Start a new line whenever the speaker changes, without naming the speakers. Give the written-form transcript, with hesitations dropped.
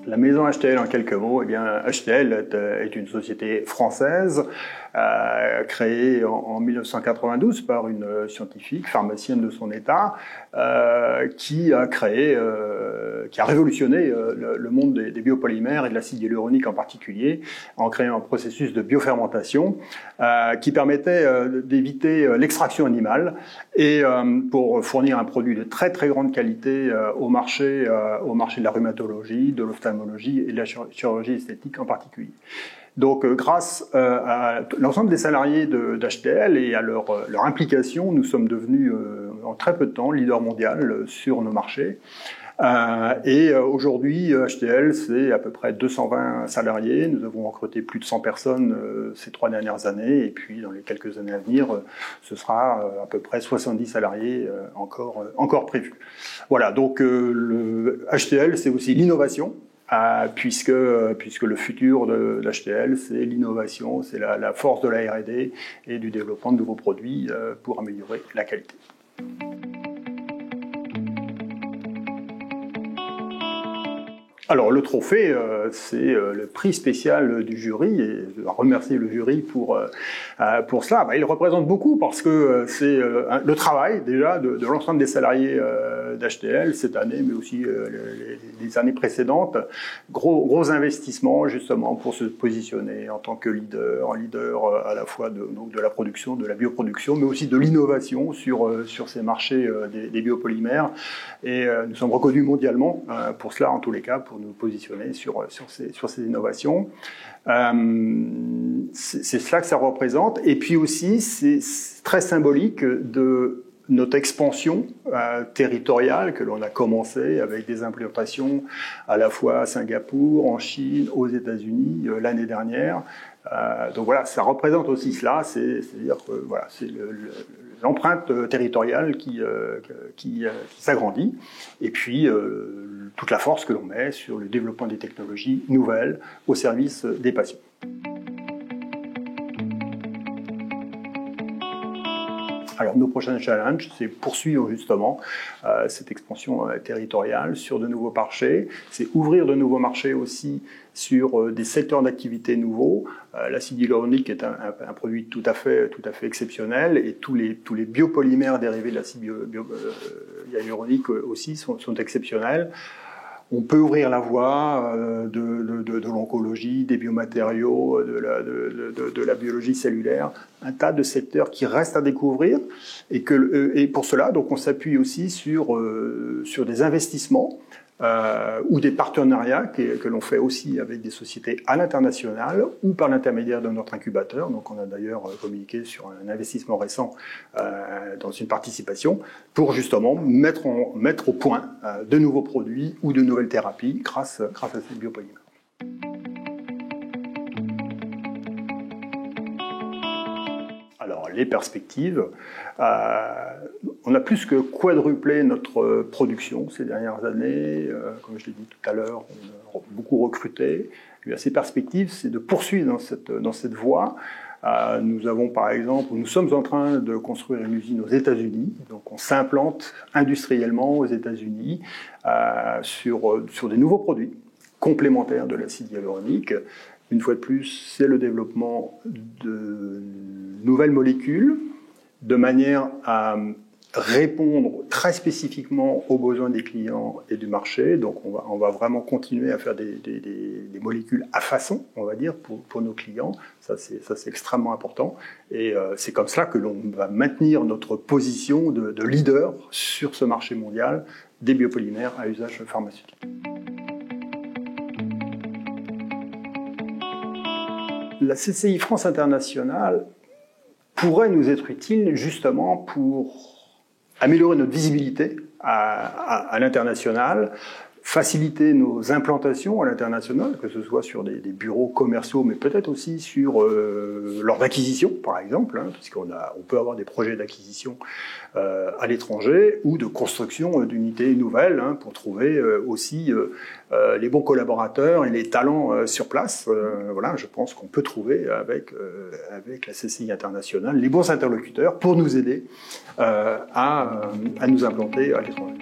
La maison HTL en quelques mots, eh bien HTL est une société française créée en 1992 par une scientifique, pharmacienne de son état, qui a révolutionné le monde des biopolymères et de l'acide hyaluronique en particulier, en créant un processus de biofermentation qui permettait d'éviter l'extraction animale et pour fournir un produit de très très grande qualité au marché de la rhumatologie, de l'ophtalmologie et de la chirurgie esthétique en particulier. Donc, grâce à l'ensemble des salariés d'HTL et à leur implication, nous sommes devenus en très peu de temps leader mondial sur nos marchés. Et aujourd'hui, HTL, c'est à peu près 220 salariés. Nous avons recruté plus de 100 personnes ces 3 dernières années. Et puis, dans les quelques années à venir, ce sera à peu près 70 salariés encore prévus. Voilà, donc le HTL, c'est aussi l'innovation. Puisque le futur de l'HTL, c'est l'innovation, c'est la force de la R&D et du développement de nouveaux produits pour améliorer la qualité. Alors le trophée, c'est le prix spécial du jury, et je dois remercier le jury pour cela. Il représente beaucoup parce que c'est le travail déjà de l'ensemble des salariés d'HTL cette année, mais aussi les années précédentes. Gros investissements justement pour se positionner en tant que leader à la fois de la production, de la bioproduction, mais aussi de l'innovation sur ces marchés des biopolymères. Et nous sommes reconnus mondialement pour cela, en tous les cas, pour nous positionner sur ces innovations. C'est cela que ça représente. Et puis aussi, c'est très symbolique de notre expansion territoriale que l'on a commencé avec des implantations à la fois à Singapour, en Chine, aux États-Unis l'année dernière. Donc voilà, ça représente aussi cela, c'est-à-dire que voilà, c'est l'empreinte territoriale qui s'agrandit, et puis toute la force que l'on met sur le développement des technologies nouvelles au service des patients. Alors nos prochains challenges, c'est poursuivre justement cette expansion territoriale sur de nouveaux marchés, c'est ouvrir de nouveaux marchés aussi sur des secteurs d'activité nouveaux. L'acide hyaluronique est un produit tout à fait exceptionnel, et tous les biopolymères dérivés de l'acide hyaluronique aussi sont exceptionnels. On peut ouvrir la voie de l'oncologie, des biomatériaux, de la biologie cellulaire, un tas de secteurs qui restent à découvrir, et pour cela, donc, on s'appuie aussi sur des investissements ou des partenariats que l'on fait aussi avec des sociétés à l'international ou par l'intermédiaire de notre incubateur. Donc on a d'ailleurs communiqué sur un investissement récent dans une participation pour justement mettre au point de nouveaux produits ou de nouvelles thérapies grâce à ces biopolymères. Alors, les perspectives, on a plus que quadruplé notre production ces dernières années. Comme je l'ai dit tout à l'heure, on a beaucoup recruté. Et ces perspectives, c'est de poursuivre dans cette voie. Nous sommes en train de construire une usine aux États-Unis. Donc, on s'implante industriellement aux États-Unis sur des nouveaux produits complémentaires de l'acide hyaluronique. Une fois de plus, c'est le développement de nouvelles molécules de manière à répondre très spécifiquement aux besoins des clients et du marché. Donc on va vraiment continuer à faire des molécules à façon, on va dire, pour nos clients. Ça c'est extrêmement important. Et c'est comme ça que l'on va maintenir notre position de leader sur ce marché mondial des biopolymères à usage pharmaceutique. La CCI France Internationale pourrait nous être utile justement pour améliorer notre visibilité à l'international, faciliter nos implantations à l'international, que ce soit sur des bureaux commerciaux, mais peut-être aussi sur lors d'acquisition, par exemple, puisqu'on peut avoir des projets d'acquisition à l'étranger ou de construction d'unités nouvelles pour trouver aussi les bons collaborateurs et les talents sur place. Voilà, je pense qu'on peut trouver avec la CCI internationale les bons interlocuteurs pour nous aider à nous implanter à l'étranger.